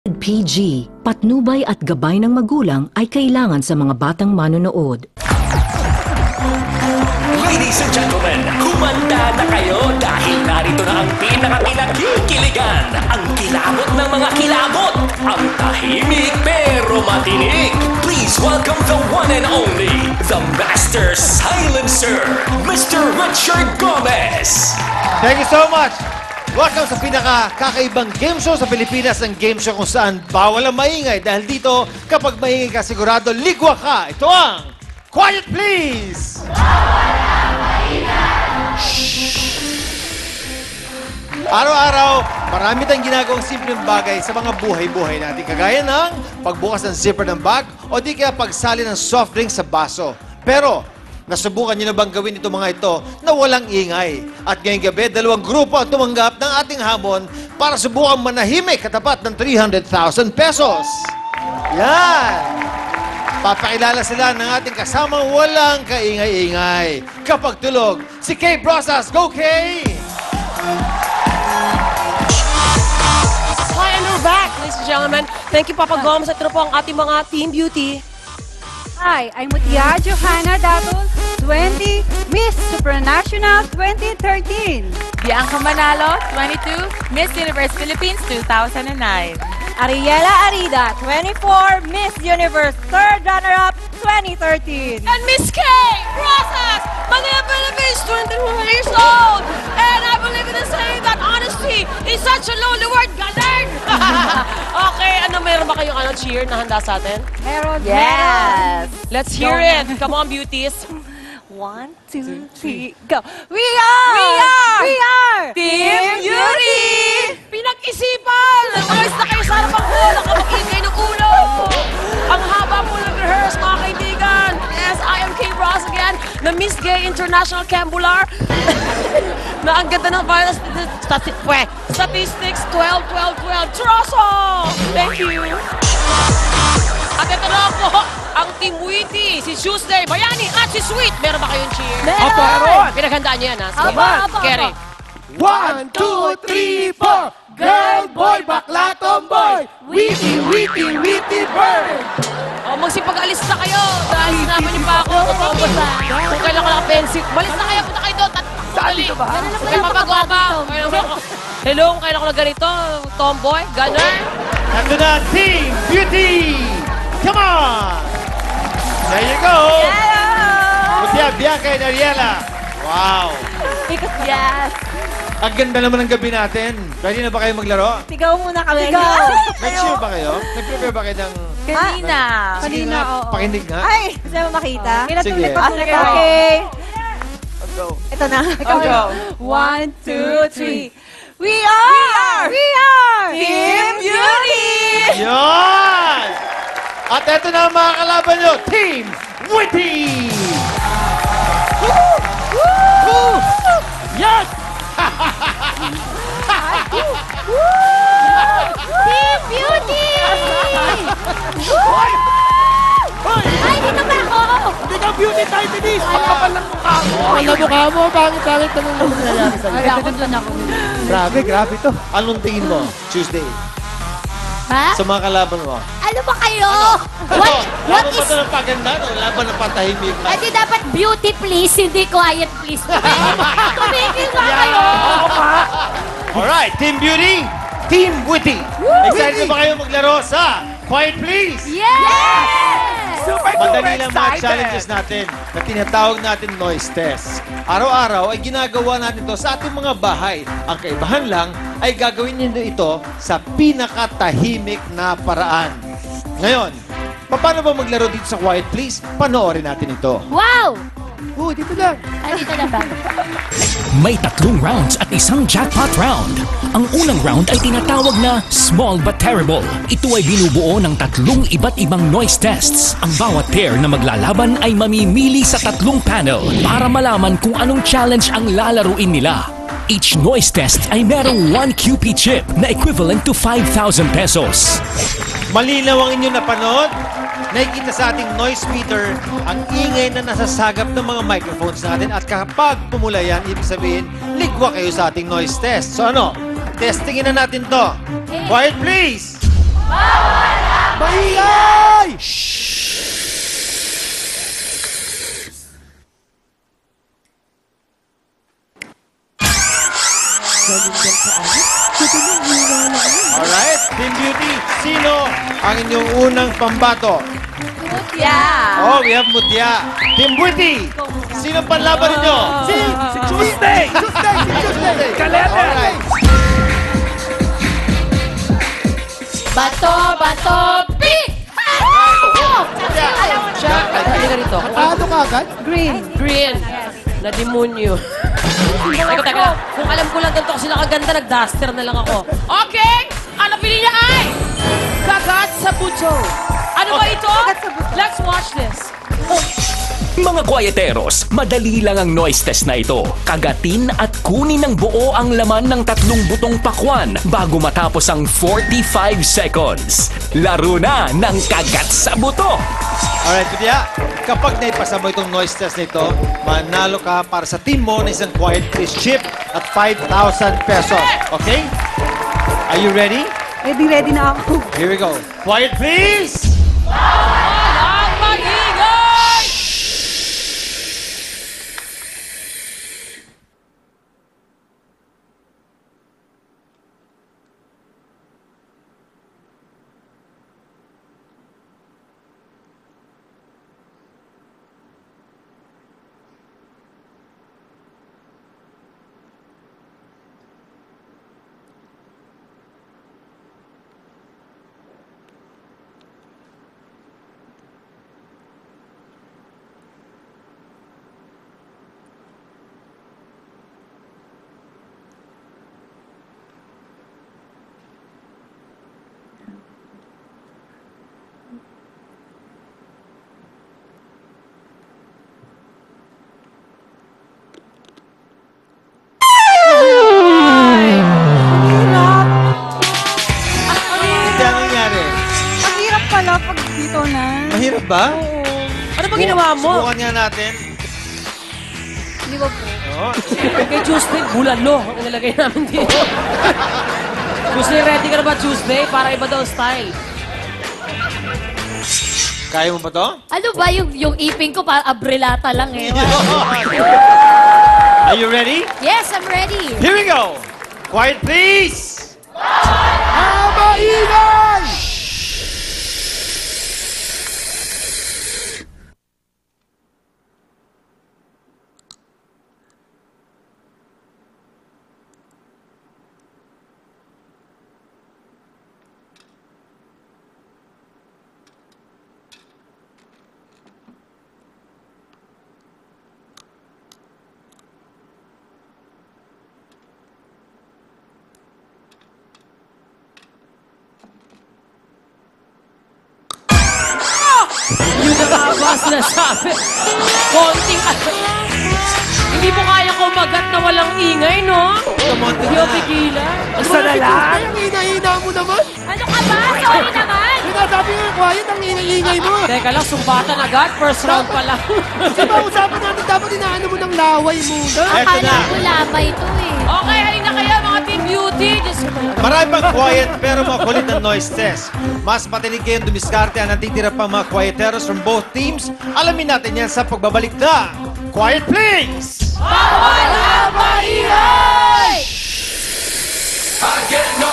PG, patnubay at gabay ng magulang ay kailangan sa mga batang manonood. Ladies and gentlemen, humanda na kayo dahil narito na ang pinakakilakiligan, ang kilabot ng mga kilabot, ang tahimik pero matinig. Please welcome the one and only, the Master Silencer, Mr. Richard Gomez. Thank you so much! Welcome sa pinaka-kakaibang game show sa Pilipinas, ang game show kung saan bawal ang maingay. Dahil dito, kapag maingay ka, sigurado ligwa ka. Ito ang Quiet Please! Bawal ang maingay! Araw-araw, marami tayong ginagawang simpleng bagay sa mga buhay-buhay natin. Kagaya ng pagbukas ng zipper ng bag o di kaya pagsali ng soft drink sa baso. Pero, nasubukan niyo na bang gawin ito mga ito na walang ingay? At ngayong gabi, dalawang grupo ang tumanggap ng ating hamon para subukan manahimik katapat ng 300,000 pesos. Yan! Papakilala sila ng ating kasamang walang kaingay-ingay. Kapag tulog, si Kay Brosas. Go, Kay! Hi, and we're back, ladies and gentlemen. Thank you, Papa Gomes. At ito po ang ating mga Team Beauty. Hi, I'm Mutia Johanna Datul, 20 Miss Supranational 2013. Bianca Manalo, 22, Miss Universe Philippines 2009. Ariela Arida, 24 Miss Universe 3rd Runner-Up 2013. And Miss K. Rosas, Manila Philippines, 21 years old. And I believe in the saying that honesty is such a lowly word. Galing! Okay, meron ba kayong cheer na handa sa atin? Meron, Yes! Let's hear it. Come on, beauties. 1, 2, 3, go. We are Team Beauty! Pinag-isipan! Nag-ayos na kayo sa harapang ko. Nakapag-ingay ng ulo. Ang haba po nag-rehearse, mga kaibigan. Yes, I am Kay Ross again, na Miss Gay International Cambular. Na ang ganda ng virus statistics 12-12-12. Troso! Thank you. At ito na po, ang Team Witty, si Tuesday, Bayani, at si Sweet. Meron ba kayong cheer? Meron! Pinaghandaan niyo yan, ha? Sige. Apa. Kerry. 1, 2, 3, 4! Girl, boy, bakla, tomboy! Witty, witty, witty bird! O, magsipag-alis na kayo. Dahil sinabi niyo pa ako. Kung kailan ko naka-pencil. Malis na kayo, punta kayo doon. Saan dito ba? Kaya papagawa ka. Hello, kung kailan ko na ganito. Tomboy, gunner. Ito na, Team Beauty! Come on! There you go! Mutia, Bianca, and Ariela. Wow! Yes! Ang ganda naman ng gabi natin. Ready na ba kayo maglaro? Sigaw muna kami. Nag-cheer ba kayo? Nag-prepare ba kayo ng... Kanina. Sige nga, oo. pakinig nga. Ay! Gusto mo makita? Sige. Okay. Go. Ito na. Go. 1, 2, 3. We are Team Beauty! Yan! At eto na ang mga kalaban nyo, Team Witty! Yan! Team Beauty! Hoy! Ay, dito ba ako? Hindi ka beauty tayo, Denise! Ang kapal ng mukha mo! Ang mukha mo, pangit-pangit na nung nangyayari sa'yo. Ay, ako doon ako. Grabe to. Anong tingin mo, Tuesday? Ha? Sa mga kalaban mo? Ano ba kayo? What Laban is... ba ito ng paganda o laban ng patahimik? Hindi dapat beauty please, hindi quiet please. Tumigil ba kayo? Alright, Team Beauty, Team Witty. Excited ba kayo maglaro sa Quiet Please? Yes! Madali lang mga challenges natin na tinatawag natin noise test. Araw-araw ay ginagawa natin to sa ating mga bahay. Ang kaibahan lang ay gagawin niyo ito sa pinakatahimik na paraan. Ngayon, paano ba maglaro dito sa Quiet Please? Panoorin natin ito. Wow! Dito lang. Ay, dito na ba? May 3 rounds at isang jackpot round. Ang unang round ay tinatawag na Small But Terrible. Ito ay binubuo ng 3 iba't ibang noise tests. Ang bawat pair na maglalaban ay mamimili sa 3 panel para malaman kung anong challenge ang lalaruin nila. Each noise test ay merong 1 QP chip na equivalent to 5,000 pesos. Malinaw ang inyong napanood? Nakikita sa ating noise meter ang ingay na nasasagap ng mga microphones natin at kapag pumula yan, ibig sabihin, ligwa kayo sa ating noise test. So ano? Testingin na natin to. Quiet please! Maingay! Alright, Team Beauty, sino ang inyong unang pambato? Yeah. Oh, we have Mutya. Team Beauty, sino panlaban ninyo? Si Tuesday! Tuesday! Kalete! Alright. Bato, pick! Siya, halika rito. Ano ka agad? Green. Na demonyo. Teka lang. Kung alam ko lang ganito kasi nakaganda, nag-duster na lang ako. Okay! Ano pili niya ay? Kagat sa buto. Ano ba ito? Let's watch this. Mga kwayeteros, madali lang ang noise test na ito. Kagatin at kunin ng buo ang laman ng 3 butong pakwan bago matapos ang 45 seconds. Laro na ng kagat sa buto! Alright, Mutya, kapag naipasa mo itong noise test na ito, manalo ka para sa team mo ng isang Quiet Please chip at 5,000 pesos. Okay? Are you ready? Ready na ako. Here we go. Quiet please! Walang magigay! Hindi, ano nangyari? Ang hirap pala pag dito na. Mahirap ba? Ano ba ginawa mo? Subukan nga natin. Di ba po? Oh, Kay Tuesday, bulalo ang nilagay namin dito. Tuesday, ready ka na ba Tuesday? Para iba daw style. kaya mo ba to? Ano ba yung ipin ko? Parang abrelata lang eh. Are you ready? Yes, I'm ready. Here we go! Quiet please! Maingay! Yung nakabas na sabi. Konting Hindi mo kaya kumagat na walang ingay, no? Hindi ko pigilan. Isa na lang? Ang hina-hina mo naman. Ano ka ba? Sorry naman. Sinasabi nga quiet, ang ingay mo. Teka lang, sumbatan agad. First round pa lang. Sa mga usapan natin, dapat inaano mo ng laway muna. Eto Akala na. ko lamay ito eh. Okay, halina kayo mga Team Beauty. Diyos ko. Marami pang quiet pero makulit ng noise test. Mas matinig kayong dumiskarte ang natitira pang mga quieteros from both teams. Alamin natin yan sa pagbabalik na Quiet Please! Wala maingay! I get no